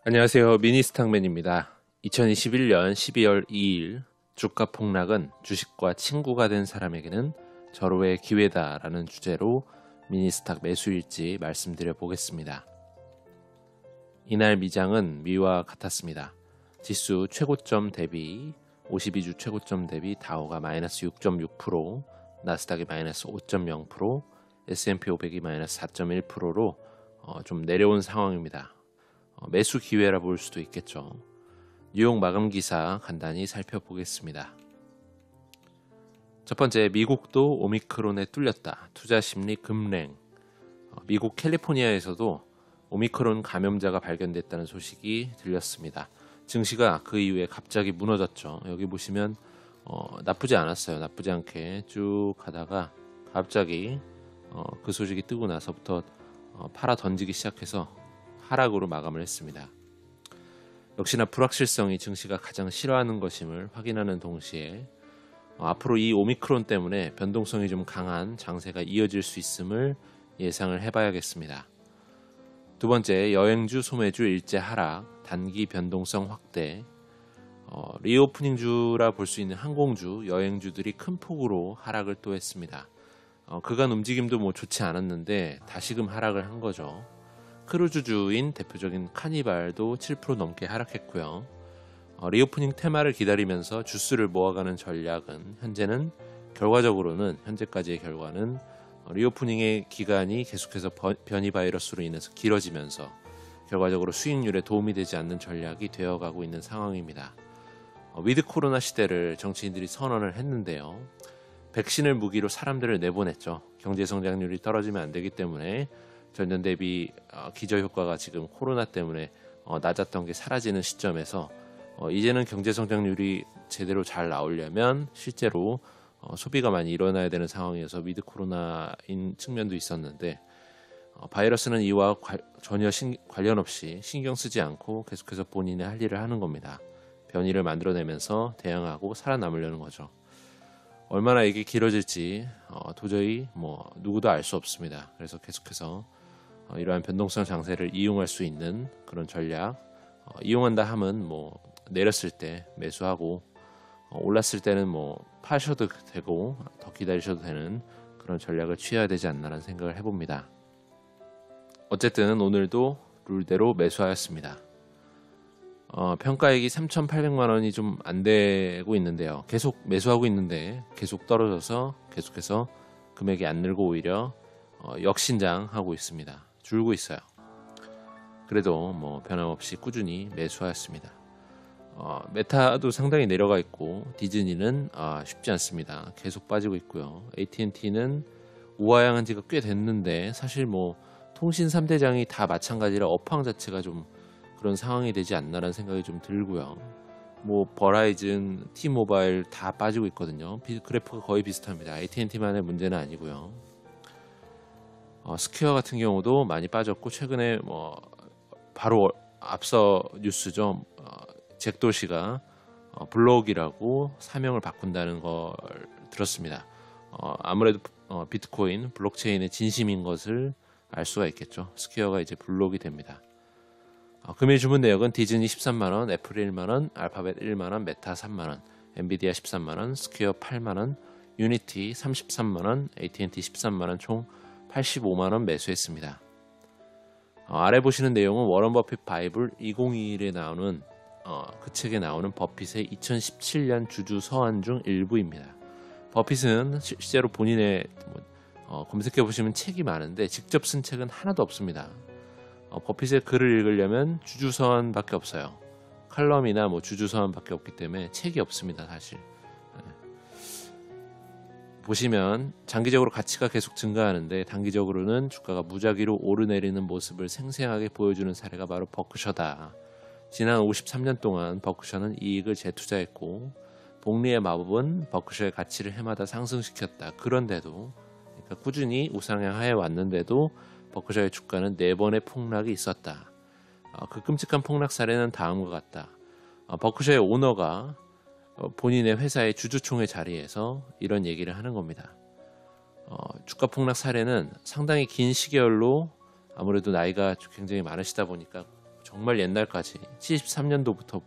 안녕하세요. 미니스탁맨입니다. 2021년 12월 2일 주가 폭락은 주식과 친구가 된 사람에게는 절호의 기회다라는 주제로 미니스탁 매수일지 말씀드려 보겠습니다. 이날 미장은 미와 같았습니다. 지수 최고점 대비 52주 최고점 대비 다우가 마이너스 6.6%, 나스닥이 마이너스 5.0%, S&P 500이 마이너스 4.1%로 좀 내려온 상황입니다. 매수 기회라 볼 수도 있겠죠. 뉴욕 마감 기사 간단히 살펴보겠습니다. 첫 번째, 미국도 오미크론에 뚫렸다. 투자 심리 급냉. 미국 캘리포니아에서도 오미크론 감염자가 발견됐다는 소식이 들렸습니다. 증시가 그 이후에 갑자기 무너졌죠. 여기 보시면 나쁘지 않았어요. 나쁘지 않게 쭉 가다가 갑자기 그 소식이 뜨고 나서부터 팔아 던지기 시작해서 하락으로 마감을 했습니다. 역시나 불확실성이 증시가 가장 싫어하는 것임을 확인하는 동시에 앞으로 이 오미크론 때문에 변동성이 좀 강한 장세가 이어질 수 있음을 예상을 해봐야겠습니다. 두 번째, 여행주, 소매주 일제 하락, 단기 변동성 확대. 리오프닝주라 볼 수 있는 항공주, 여행주들이 큰 폭으로 하락을 또 했습니다. 그간 움직임도 좋지 않았는데 다시금 하락을 한 거죠. 크루즈주인 대표적인 카니발도 7% 넘게 하락했고요. 리오프닝 테마를 기다리면서 주수를 모아가는 전략은 현재까지의 결과는 리오프닝의 기간이 계속해서 변이 바이러스로 인해서 길어지면서 결과적으로 수익률에 도움이 되지 않는 전략이 되어가고 있는 상황입니다. 위드 코로나 시대를 정치인들이 선언을 했는데요. 백신을 무기로 사람들을 내보냈죠. 경제성장률이 떨어지면 안 되기 때문에 전년 대비 기저효과가 지금 코로나 때문에 낮았던 게 사라지는 시점에서 이제는 경제성장률이 제대로 잘 나오려면 실제로 소비가 많이 일어나야 되는 상황이어서 위드 코로나인 측면도 있었는데 바이러스는 이와 전혀 관련 없이 신경 쓰지 않고 계속해서 본인의 할 일을 하는 겁니다. 변이를 만들어내면서 대응하고 살아남으려는 거죠. 얼마나 이게 길어질지 도저히 누구도 알 수 없습니다. 그래서 계속해서 이러한 변동성 장세를 이용할 수 있는 그런 전략, 이용한다 함은 내렸을 때 매수하고 올랐을 때는 파셔도 되고 더 기다리셔도 되는 그런 전략을 취해야 되지 않나라는 생각을 해봅니다. 어쨌든 오늘도 룰대로 매수하였습니다. 평가액이 3,800만 원이 좀 안 되고 있는데요. 계속 매수하고 있는데 계속 떨어져서 계속해서 금액이 안 늘고 오히려 역신장하고 있습니다. 줄고 있어요. 그래도 변함없이 꾸준히 매수하였습니다. 메타도 상당히 내려가 있고 디즈니는 쉽지 않습니다. 계속 빠지고 있고요. AT&T는 우하향한 지가 꽤 됐는데 사실 통신 3대장이 다 마찬가지라 업황 자체가 좀 그런 상황이 되지 않나라는 생각이 좀 들고요. 버라이즌, T모바일 다 빠지고 있거든요. 그래프가 거의 비슷합니다. AT&T만의 문제는 아니고요. 스퀘어 같은 경우도 많이 빠졌고 최근에 바로 앞서 뉴스죠. 잭도시가 블록이라고 사명을 바꾼다는 걸 들었습니다. 아무래도 비트코인, 블록체인의 진심인 것을 알 수가 있겠죠. 스퀘어가 이제 블록이 됩니다. 금일 주문 내역은 디즈니 13만원, 애플 1만원, 알파벳 1만원, 메타 3만원, 엔비디아 13만원, 스퀘어 8만원, 유니티 33만원, AT&T 13만원 총 85만원 매수했습니다. 아래 보시는 내용은 워런 버핏 바이블 2021에 나오는 그 책에 나오는 버핏의 2017년 주주 서한 중 일부입니다. 버핏은 실제로 본인의 검색해 보시면 책이 많은데 직접 쓴 책은 하나도 없습니다. 버핏의 글을 읽으려면 주주 서한밖에 없어요. 칼럼이나 주주 서한밖에 없기 때문에 책이 없습니다. 사실. 보시면 장기적으로 가치가 계속 증가하는데 단기적으로는 주가가 무작위로 오르내리는 모습을 생생하게 보여주는 사례가 바로 버크셔다. 지난 53년 동안 버크셔는 이익을 재투자했고 복리의 마법은 버크셔의 가치를 해마다 상승시켰다. 그런데도 그러니까 꾸준히 우상향하여 왔는데도 버크셔의 주가는 4번의 폭락이 있었다. 그 끔찍한 폭락 사례는 다음과 같다. 버크셔의 오너가 본인의 회사의 주주총회 자리에서 이런 얘기를 하는 겁니다. 주가 폭락 사례는 상당히 긴 시계열로 아무래도 나이가 굉장히 많으시다 보니까 정말 옛날까지 73년도부터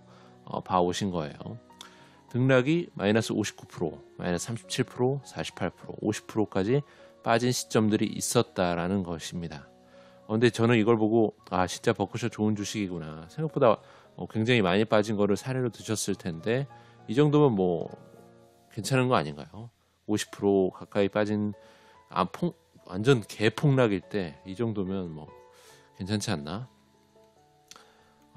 봐오신 거예요. 등락이 마이너스 59%, 마이너스 37%, 48%, 50%까지 빠진 시점들이 있었다라는 것입니다. 근데 저는 이걸 보고 진짜 버크셔 좋은 주식이구나. 생각보다 굉장히 많이 빠진 거를 사례로 드셨을 텐데 이 정도면 뭐 괜찮은 거 아닌가요? 50% 가까이 빠진 완전 개폭락일 때 이 정도면 뭐 괜찮지 않나?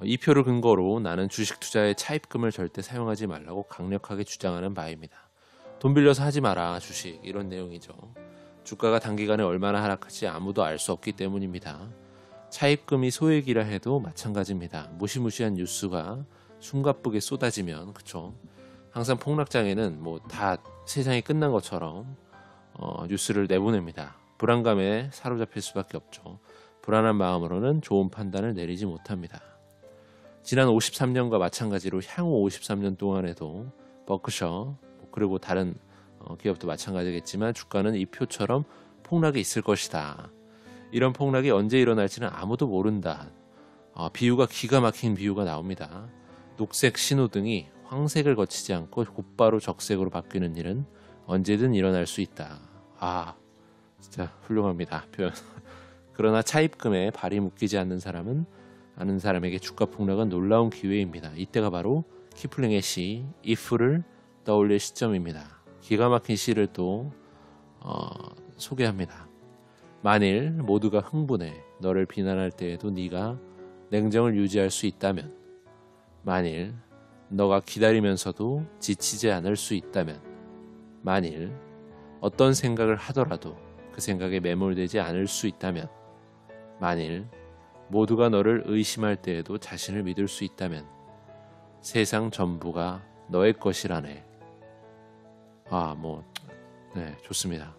이 표를 근거로 나는 주식 투자에 차입금을 절대 사용하지 말라고 강력하게 주장하는 바입니다. 돈 빌려서 하지 마라 주식 이런 내용이죠. 주가가 단기간에 얼마나 하락할지 아무도 알 수 없기 때문입니다. 차입금이 소액이라 해도 마찬가지입니다. 무시무시한 뉴스가 숨가쁘게 쏟아지면 그쵸? 항상 폭락장에는 뭐 다 세상이 끝난 것처럼 뉴스를 내보냅니다. 불안감에 사로잡힐 수밖에 없죠. 불안한 마음으로는 좋은 판단을 내리지 못합니다. 지난 53년과 마찬가지로 향후 53년 동안에도 버크셔 그리고 다른 기업도 마찬가지겠지만 주가는 이 표처럼 폭락이 있을 것이다. 이런 폭락이 언제 일어날지는 아무도 모른다. 비유가 기가 막힌 비유가 나옵니다. 녹색 신호등이 황색을 거치지 않고 곧바로 적색으로 바뀌는 일은 언제든 일어날 수 있다. 진짜 훌륭합니다. 표현. 그러나 차입금에 발이 묶이지 않는 사람은 아는 사람에게 주가 폭락은 놀라운 기회입니다. 이때가 바로 키플링의 시 If를 떠올릴 시점입니다. 기가 막힌 시를 또 소개합니다. 만일 모두가 흥분해 너를 비난할 때에도 네가 냉정을 유지할 수 있다면, 만일 너가 기다리면서도 지치지 않을 수 있다면, 만일 어떤 생각을 하더라도 그 생각에 매몰되지 않을 수 있다면, 만일 모두가 너를 의심할 때에도 자신을 믿을 수 있다면 세상 전부가 너의 것이라네. 좋습니다.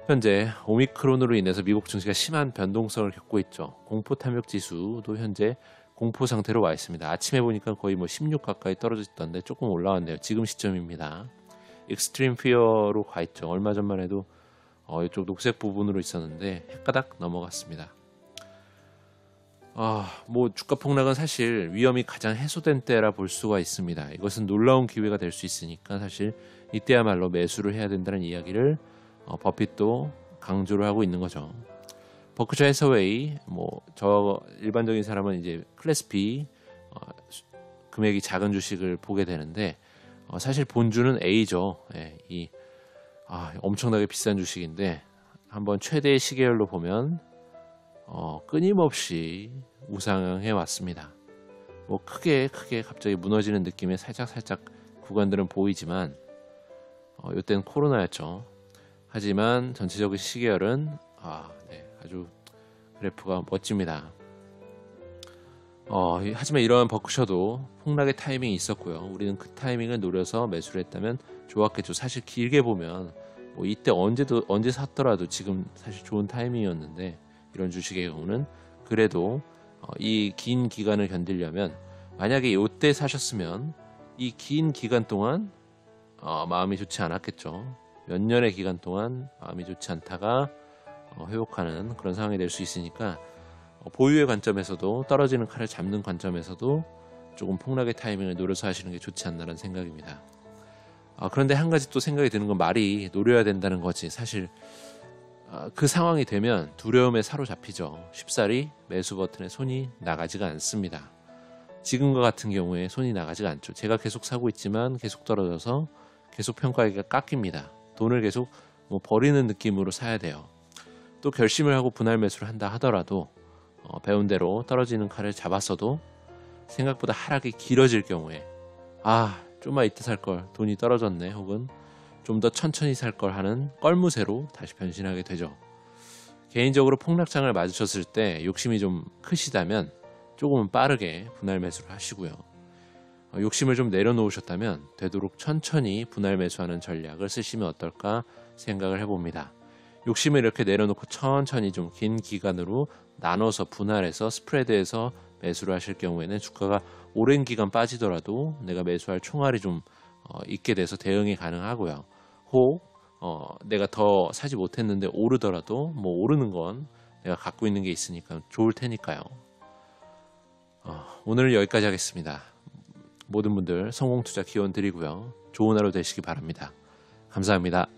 현재 오미크론으로 인해서 미국 증시가 심한 변동성을 겪고 있죠. 공포 탐욕 지수도 현재 공포 상태로 와 있습니다. 아침에 보니까 거의 16 가까이 떨어져 있던데 조금 올라왔네요. 지금 시점입니다. 익스트림 피어로 가 있죠. 얼마 전만 해도 이쪽 녹색 부분으로 있었는데 헷가닥 넘어갔습니다. 주가 폭락은 사실 위험이 가장 해소된 때라 볼 수가 있습니다. 이것은 놀라운 기회가 될 수 있으니까 사실 이때야말로 매수를 해야 된다는 이야기를 버핏도 강조를 하고 있는 거죠. 버크셔 해서웨이, 저 일반적인 사람은 이제 클래스 B 금액이 작은 주식을 보게 되는데 사실 본주는 A죠. 엄청나게 비싼 주식인데 한번 최대 시계열로 보면 끊임없이 우상향해 왔습니다. 크게 갑자기 무너지는 느낌의 살짝 구간들은 보이지만 이때는 코로나였죠. 하지만 전체적인 시계열은 아주 그래프가 멋집니다. 하지만 이러한 버크셔도 폭락의 타이밍이 있었고요. 우리는 그 타이밍을 노려서 매수를 했다면 좋았겠죠. 사실 길게 보면 이때 언제 샀더라도 지금 사실 좋은 타이밍이었는데 이런 주식의 경우는 그래도 이 긴 기간을 견디려면 만약에 이때 사셨으면 이 긴 기간 동안 마음이 좋지 않았겠죠. 몇 년의 기간 동안 마음이 좋지 않다가 회복하는 그런 상황이 될 수 있으니까 보유의 관점에서도 떨어지는 칼을 잡는 관점에서도 조금 폭락의 타이밍을 노려서 하시는 게 좋지 않나라는 생각입니다. 그런데 한 가지 또 생각이 드는 건 말이 노려야 된다는 거지. 사실 그 상황이 되면 두려움에 사로잡히죠. 쉽사리 매수 버튼에 손이 나가지가 않습니다. 지금과 같은 경우에 손이 나가지가 않죠. 제가 계속 사고 있지만 계속 떨어져서 계속 평가하기가 깎입니다. 돈을 계속 버리는 느낌으로 사야 돼요. 또 결심을 하고 분할 매수를 한다 하더라도 배운 대로 떨어지는 칼을 잡았어도 생각보다 하락이 길어질 경우에 좀만 이때 살걸, 돈이 떨어졌네, 혹은 좀 더 천천히 살걸 하는 껄무새로 다시 변신하게 되죠. 개인적으로 폭락장을 맞으셨을 때 욕심이 좀 크시다면 조금은 빠르게 분할 매수를 하시고요. 욕심을 좀 내려놓으셨다면 되도록 천천히 분할 매수하는 전략을 쓰시면 어떨까 생각을 해봅니다. 욕심을 이렇게 내려놓고 천천히 좀 긴 기간으로 나눠서 분할해서 스프레드해서 매수를 하실 경우에는 주가가 오랜 기간 빠지더라도 내가 매수할 총알이 좀 있게 돼서 대응이 가능하고요. 혹 내가 더 사지 못했는데 오르더라도 오르는 건 내가 갖고 있는 게 있으니까 좋을 테니까요. 오늘 여기까지 하겠습니다. 모든 분들 성공투자 기원 드리고요. 좋은 하루 되시기 바랍니다. 감사합니다.